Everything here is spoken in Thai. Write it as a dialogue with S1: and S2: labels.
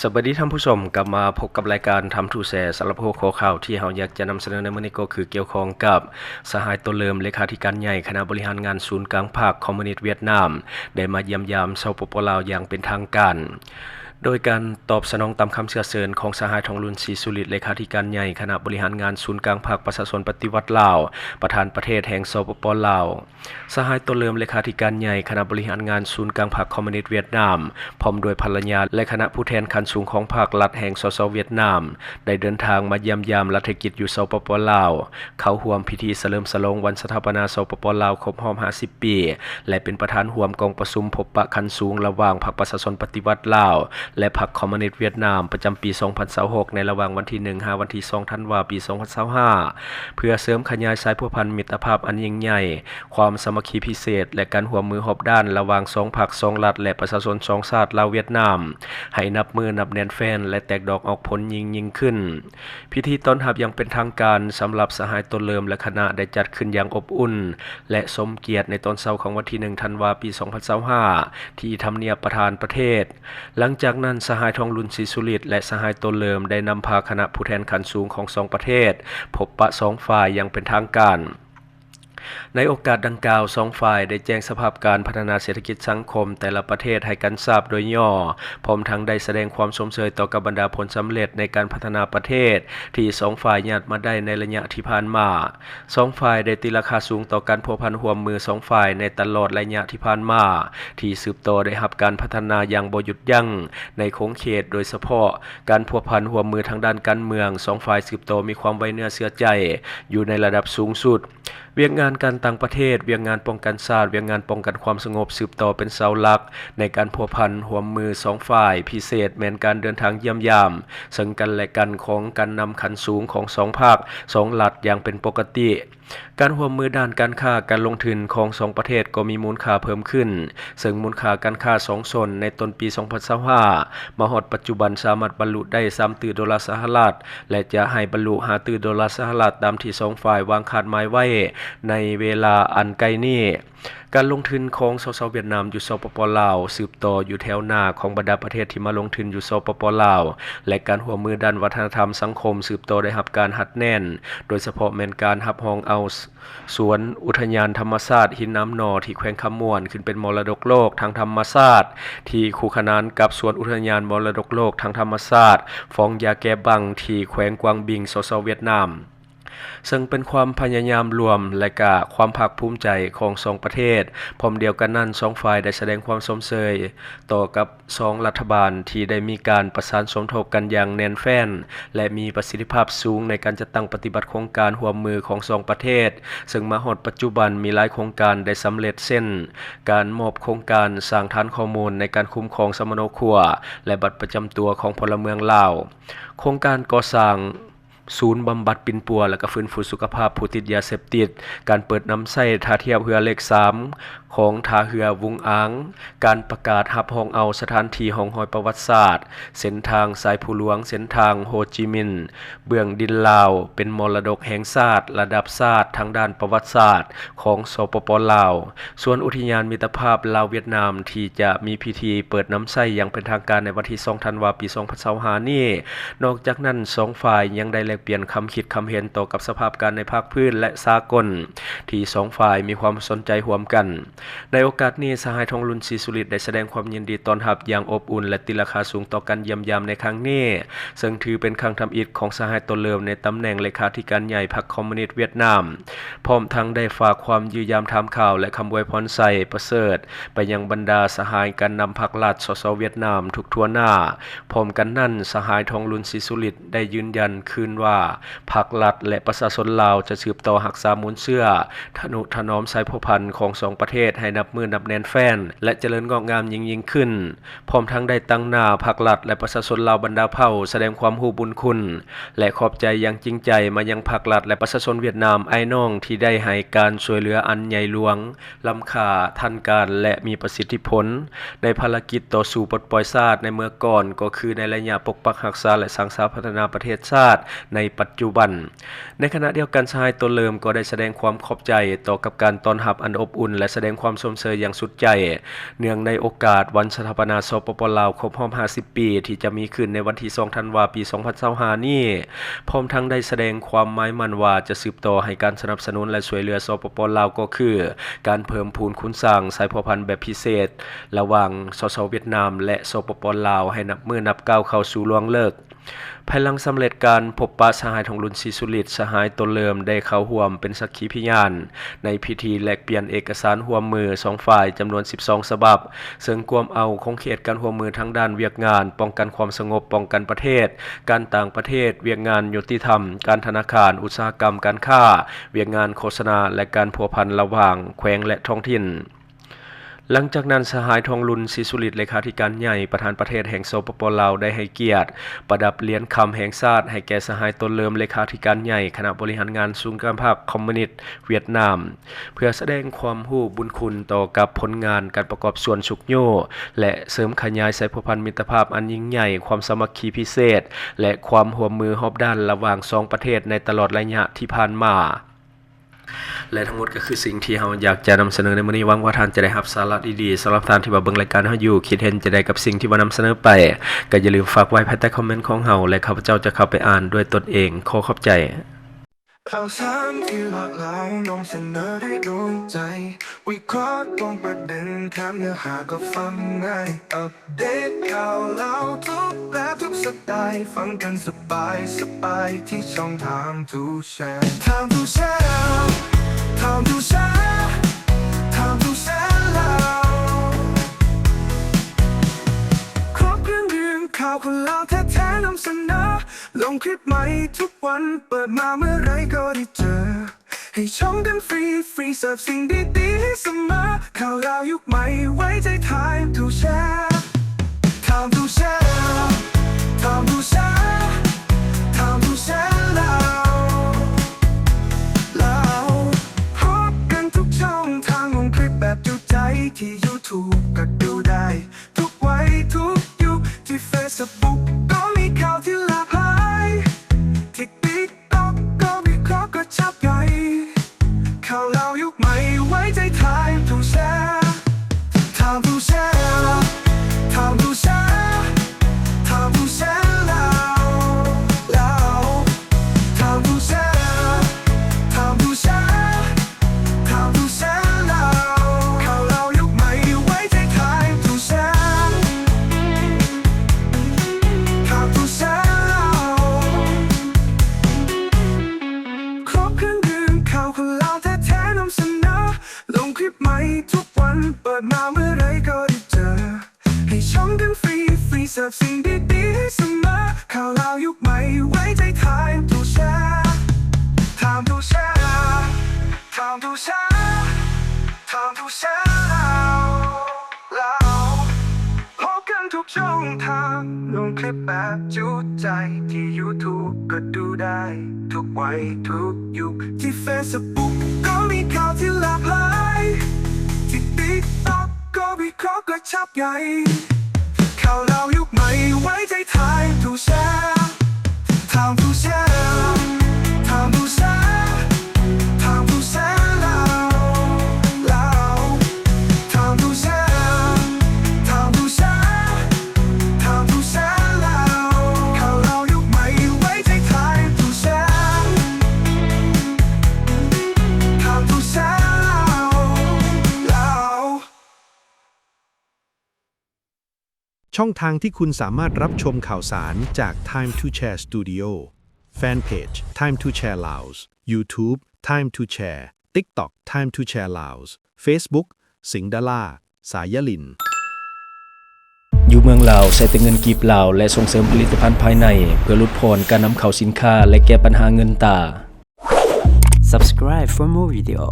S1: สวัสดีท่านผู้ชมกลับมาพบกับรายการทำทูแชร์สำหรับหัวข้อข่าวที่เราอยากจะนำเสนอในมื้อนี้ก็คือเกี่ยวข้องกับสหายตัวเริ่มเลขาธิการใหญ่คณะบริหารงานศูนย์กลางภาคคอมมิวนิสต์เวียดนามได้มาเยี่ยมยามชาวปปลาวอย่างเป็นทางการโดยการตอบสนองตามคำเชื้อเชิญของสหายทองลุนศรีสุริตเลขาธิการใหญ่คณะบริหารงานศูนย์กลางภาคประชาชนปฏิวัติลาวประธานประเทศแห่งสปปลาวสหายตัวเริ่มเลขาธิการใหญ่คณะบริหารงานศูนย์กลางภาคคอมมิวนิสต์เวียดนามพร้อมด้วยภรรยาและคณะผู้แทนขั้นสูงของภาครัฐแห่งสสเวียดนามได้เดินทางมาเยี่ยมยามรัฐกิจอยู่สปปลาวเข้าร่วมพิธีเฉลิมฉลองวันสถาปนาสปปลาวครบรอบ50 ปีและเป็นประธานร่วมกองประชุมพบปะขั้นสูงระหว่างพรรคประชาชนปฏิวัติลาวและพรรคคอมมิวนิสต์เวียดนามประจำปี 2026 ในระหว่างวันที่ 1 ถึงวันที่ 2 ธันวาคม ปี 2025 เพื่อเสริมขยายสายพัวพันธ์มิตรภาพอันยิ่งใหญ่ความสามัคคีพิเศษและการร่วมมือรอบด้านระหว่าง2พรรค2รัฐและประชาชน2ชาติลาวเวียดนามให้นับมือนับแน่นแฟนและแตกดอกออกผลยิ่งขึ้นพิธีต้อนรับอย่างเป็นทางการสำหรับสหายตัวเริ่มและคณะได้จัดขึ้นอย่างอบอุ่นและสมเกียรติในตอนเช้าของวันที่ 1 ธันวาคม ปี 2025 ที่ทำเนียบประธานประเทศหลังจากนั้นสหายทองลุนศรีสุริตและสหายตัวเริ่มได้นำพาคณะผู้แทนขั้นสูงของ2ประเทศพบปะ2ฝ่ายอย่างเป็นทางการในโอกาสดังกล่าว2ฝ่ายได้แจ้งสภาพการพัฒนาเศรษฐกิจสังคมแต่ละประเทศให้กันทราบโดยย่อพร้อมทั้งได้แสดงความชมเชยต่อกับบรรดาผลสำเร็จในการพัฒนาประเทศที่2ฝ่ายญาติมาได้ในระยะที่ผ่านมา2ฝ่ายได้ตีราคาสูงต่อการพัวพันร่วมมือ2ฝ่ายในตลอดระยะที่ผ่านมาที่สืบต่อได้รับการพัฒนาอย่างบ่หยุดยั้งในโขงเขตโดยเฉพาะการพัวพันร่วมมือทางด้านการเมือง2ฝ่ายสืบต่อมีความไว้เนื้อเชื่อใจอยู่ในระดับสูงสุดเวียกงานการต่างประเทศเวียกงานป้องกันชาติเวียกงานป้องกันความสงบสืบต่อเป็นเสาหลักในการพัวพันร่วมมือ2ฝ่ายพิเศษแม้นการเดินทางเยี่ยมยามซึ่งกันและกันของการนำขันสูงของ2ภาค2รัฐอย่างเป็นปกติการร่วมมือด้านการค้าการลงทุนของ2ประเทศก็มีมูลค่าเพิ่มขึ้นซึ่งมูลค่าการค้า2ชนในต้นปี 2025 มาฮอดปัจจุบันสามารถบรรลุได้$3 ตรีสหรัฐและจะให้บรรลุ$5 ตรีสหรัฐตามที่2ฝ่ายวางคาดหมายไว้ในเวลาอันใกล้นี้การลงทุนของชาวเวียดนามอยู่สปปลาวสืบต่ออยู่แถวหน้าของบรรดาประเทศที่มาลงทุนอยู่สปปลาวและการร่วมมือด้านวัฒนธรรมสังคมสืบต่อได้รับการหัดแน่นโดยเฉพาะแม้นการรับรองเอาสวนอุทยานธรรมชาติหินน้ำนอที่แขวงคำม่วนขึ้นเป็นมรดกโลกทางธรรมชาติที่คู่ขนานกับสวนอุทยานมรดกโลกทางธรรมชาติฟองยาแก้บังที่แขวงกวางบิงชาวเวียดนามซึ่งเป็นความพยายามรวมและก็ความภาคภูมิใจของ2ประเทศพร้อมเดียวกันนั้น2ฝ่ายได้แสดงความสมเชยต่อกับ2รัฐบาลที่ได้มีการประสานสมทบกันอย่างแน่นแฟ้นและมีประสิทธิภาพสูงในการจัดตั้งปฏิบัติโครงการร่วมมือของ2ประเทศซึ่งมาฮอดปัจจุบันมีหลายโครงการได้สำเร็จเช่นการมอบโครงการสร้างฐานข้อมูลในการคุ้มครองสมโนครัวและบัตรประจำตัวของพลเมืองลาวโครงการก่อสร้างศูนย์บำบัดปิ่นปัวและก็ฟื้นฟูสุขภาพผู้ติดยาเสพติดการเปิดน้ำใส้ท่าเทียบเรือเลข3ของท่าเรือวุงอางการประกาศรับรองเอาสถานที่ห้องหอยประวัติศาสตร์เส้นทางสายผู้หลวงเส้นทางโฮจิมินห์เบื้องดินลาวเป็นมรดกแห่งชาติระดับชาติทางด้านประวัติศาสตร์ของสปปลาวส่วนอุทยานมิตรภาพลาวเวียดนามที่จะมีพิธีเปิดน้ำใส้อย่างเป็นทางการในวันที่ 2 ธันวาคม ปี 2025 นี้นอกจากนั้น2ฝ่ายยังได้แลกเปลี่ยนคำคิดคำเห็นต่อกับสภาพการในภาคพื้นและสากลที่2ฝ่ายมีความสนใจร่วมกันในโอกาสนี้สหายทองลุนศรีสุริตได้แสดงความยินดีต้อนรับอย่างอบอุ่นและตีราคาสูงต่อการเยี่ยมยามในครั้งนี้ซึ่งถือเป็นครั้งทำอิฐของสหายตัวเริ่มในตำแหน่งเลขาธิการใหญ่พรรคคอมมิวนิสต์เวียดนามพร้อมทั้งได้ฝากความยืยามถามข่าวและคำอวยพรใส่ประเสริฐไปยังบรรดาสหายการนำพรรครัฐสสเวียดนามทุกทั่วหน้าพร้อมกันนั้นสหายทองลุนศรีสุริตได้ยืนยันคืนว่าพรรครัฐและประชาชนลาวจะสืบต่อรักษามูลเชื่อทนุถนอมสายพัวพันธ์ของ2ประเทศให้นับมือนับแน่นแฟ้นและเจริญงอกงามยิ่งขึ้นพร้อมทั้งได้ตั้งหน้าพรรครัฐและประชาชนลาวบรรดาเผ่าแสดงความรู้บุญคุณและขอบใจอย่างจริงใจมายังพรรครัฐและประชาชนเวียดนามไอ้น้องที่ได้ให้การช่วยเหลืออันใหญ่หลวงล้ำค่าทันการและมีประสิทธิผลในภารกิจต่อสู้ปลดปล่อยชาติในเมื่อก่อนก็คือในระยะปกปักรักษาและสร้างสรรค์พัฒนาประเทศชาติในปัจจุบันในขณะเดียวกันสหายตัวเริ่มก็ได้แสดงความขอบใจต่อกับการต้อนรับอันอบอุ่นและแสดง ความชมเชยอย่างสุดใจเนื่องในโอกาสวันสถาปนาสปป.ลาวครบรอบ50 ปีที่จะมีขึ้นในวันที่2 ธันวาคม ปี 2025 นี้พร้อมทั้งได้แสดงความหมายมั่นว่าจะสืบต่อให้การสนับสนุนและช่วยเหลือสปป.ลาวก็คือการเพิ่มพูนคุณสร้างสายพันธุ์แบบพิเศษระหว่างสสเวียดนามและสปป.ลาวให้นับมือนับก้าวเข้าสู่ล่วงเลิกภายหลังสำเร็จการพบปะสหายทองรุ่นศรีสุฤทธิ์สหายตนเลิมได้เข้าร่วมเป็นสักขีพยานในพิธีแลกเปลี่ยนเอกสารร่วมมือ2ฝ่ายจำนวน12ฉบับซึ่งกวมเอาคงเขตการร่วมมือทั้งด้านเวียกงานป้องกันความสงบป้องกันประเทศการต่างประเทศเวียกงานยุติธรรมการธนาคารอุตสาหกรรมการค้าเวียกงานโฆษณาและการพัวพันระหว่างแขวงและท้องถิ่นหลังจากนั้นสหายทองรุ่นศรีสุฤทธิ์เลขาธิการใหญ่ประธานประเทศแห่งสปป.ลาวได้ให้เกียรติประดับเหรียญคำแห่งชาติให้แก่สหายตนเลิมเลขาธิการใหญ่คณะบริหารงานศูนย์การภาคคอมมิวนิสต์เวียดนามเพื่อแสดงความรู้บุญคุณต่อกับผลงานการประกอบส่วนสุกโยและเสริมขยายสายพันธ์มิตรภาพอันยิ่งใหญ่ความสามัคคีพิเศษและความร่วมมือรอบด้านระหว่าง2ประเทศในตลอดระยะที่ผ่านมาและทั้งหมดก็คือสิ่งที่เราอยากจะนำเสนอในมื้อนี้หวังว่าท่านจะได้รับสาระดีๆสำหรับท่านที่มาเบิ่งรายการเราอยู่คิดเห็นจะได้กับสิ่งที่ว่านำเสนอไปก็อย่าลืมฝากไว้ภายใต้คอมเมนต์ของเราและข้าพเจ้าจะเข้าไปอ่านด้วยตนเองขอขอบใจ
S2: ข่าวสารที่หลากหลายนำเสนอได้โดนใจวิเคราะห์ตรงประเด็นแถมเนื้อหาก็ฟังง่ายอัปเดตข่าวเล่าทุกแบบทุกสไตล์ฟังกันสบายที่ช่องทางทูแชร์ Time to share Time to share Time to share แล้วครบเครื่องข่าวคนเล่าแท้ๆนำเสนอลงคลิปใหม่ทุกวันเปิดมาเมื่อไรก็ได้เจอให้ชมกันฟรีเสิร์ฟสิ่งดีๆให้เสมอข่าวราวยุคใหม่ไว้ใจ Time to share Time to share Time to share Time to share แล้วพบกันทุกช่องทางลงคลิปแบบจุใจที่ YouTube ก็ดูได้ทุกวัยทุกยุคที่ Facebook ก็มีข่าวที่หลากหลายที่ TikTok ก็วิเคราะห์ก็ชับใหญ่ข่าวเล่ายุคใหม่ไว้ใจ Time to share Time to share Time to share Time to share แล้ว Time to share Time to share Time to share แล้วข่าวเล่ายุคใหม่ไว้ใจ Time to share Time to share ครบเครื่องดื่มข่าวคนเล่าแท้ๆนำเสนอลงคลิปใหม่ทุกวันเปิดมาเมื่อไรก็ได้เจอให้ชมกันฟรีเสิร์ฟสิ่งดีๆให้เสมอข่าวเล่ายุคใหม่ไว้ใจ Time to share Time to share Time to share Time to share แล้วพบกันทุกช่องทางลงคลิปแบบจุใจที่ YouTube ก็ดูได้ทุกวัยทุกยุคที่ Facebook ก็มีข่าวที่หลากหลายที่ TikTok ก็วิเคราะห์ก็ชับใหญ่ข่าวเล่ายุคใหม่ไว้ใจ Time to share Time to share Time to share Time to share แล้ว Time to share Time to share Time to share แล้วข่าวเล่ายุคใหม่ไว้ใจ Time to share Time to share แล้ว
S3: ช่องทางที่คุณสามารถรับชมข่าวสารจาก Time to Share Studio Fanpage Time to Share Laos YouTube Time to Share TikTok Time to Share Laos Facebook สิงห์ดาราสายลิน
S1: อยู่เมืองลาวใช้แต่เงินกีบลาวและส่งเสริมผลิตภัณฑ์ภายในเพื่อลดพรการนำเข้าสินค้าและแก้ปัญหาเงินตา
S4: Subscribe for more video.